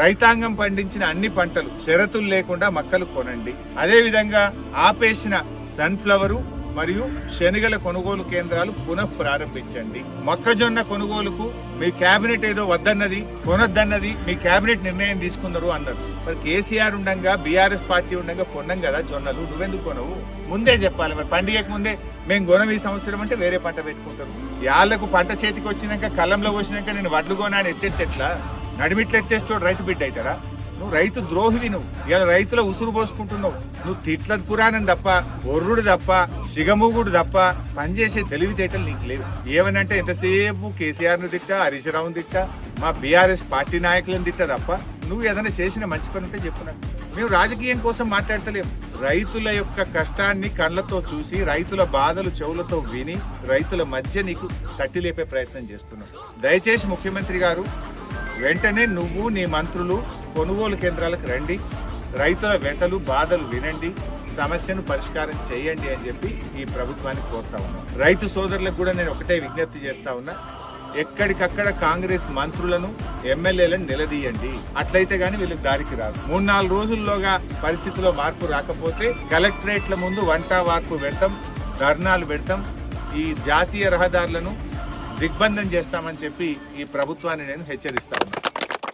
రైతాంగం పండించిన అన్ని పంటలు షరతులు లేకుండా మక్కలు కొనండి. అదే విధంగా ఆపేసిన సన్ఫ్లవరు మరియు శనగల కొనుగోలు కేంద్రాలు పునః ప్రారంభించండి. మొక్కజొన్న కొనుగోలుకు మీ కేబినెట్ ఏదో వద్దన్నది, కొనొద్దన్నది మీ కేబినెట్ నిర్ణయం తీసుకున్నారు అన్నారు. మరి కేసీఆర్ ఉండగా, బీఆర్ఎస్ పార్టీ ఉండగా కొన్నాం కదా జొన్నలు, నువ్వెందుకు కొనవు? ముందే చెప్పాలి. మరి పండుగకు ముందే మేము కొనం ఈ సంవత్సరం అంటే వేరే పంట పెట్టుకుంటారు. యాళ్లకు పంట చేతికి వచ్చినాక కళ్ళంలో వచ్చినాక నేను వడ్లు కొనా అని ఎత్తెత్తెట్లా? నడిమిట్లు ఎత్తేస్తోడు రైతు బిడ్డ అవుతాడా? నువ్వు రైతు ద్రోహివి. నువ్వు ఇలా రైతుల ఉసురు పోసుకుంటున్నావు. నువ్వు తిట్ల పురాణం తప్ప, ఒర్రుడు తప్ప, సిగమూగుడు తప్ప పనిచేసే తెలివితేటలు నీకు లేవు. ఏమనంటే ఎంతసేపు కేసీఆర్ ను తిట్టా, హరీష్ రావును తిట్టా, మా బీఆర్ఎస్ పార్టీ నాయకులను తిట్టా తప్ప నువ్వు ఏదైనా చేసిన మంచి పని ఉంటే చెప్పున్నాను. మేము రాజకీయం కోసం మాట్లాడతలేము. రైతుల యొక్క కష్టాన్ని కళ్ళతో చూసి, రైతుల బాధలు చెవులతో విని, రైతుల మధ్య నీకు తట్టి లేపే ప్రయత్నం చేస్తున్నావు. దయచేసి ముఖ్యమంత్రి గారు వెంటనే నువ్వు నీ మంత్రులు కొనుగోలు కేంద్రాలకు రండి, రైతుల వ్యతలు బాధలు వినండి, సమస్యను పరిష్కారం చేయండి అని చెప్పి ఈ ప్రభుత్వాన్ని కోరుతా ఉన్నా. రైతు సోదరులకు కూడా నేను ఒకటే విజ్ఞప్తి చేస్తా ఉన్నా, ఎక్కడికక్కడ కాంగ్రెస్ మంత్రులను ఎమ్మెల్యేలను నిలదీయండి. అట్లయితే గానీ వీళ్ళకి దారికి రాదు. 3-4 రోజుల్లోగా పరిస్థితిలో మార్పు రాకపోతే కలెక్టరేట్ల ముందు వంట వార్పు పెడతాం, ధర్నాలు పెడతాం, ఈ జాతీయ రహదారులను దిగ్బంధం చేస్తామని చెప్పి ఈ ప్రభుత్వాన్ని నేను హెచ్చరిస్తా ఉన్నా.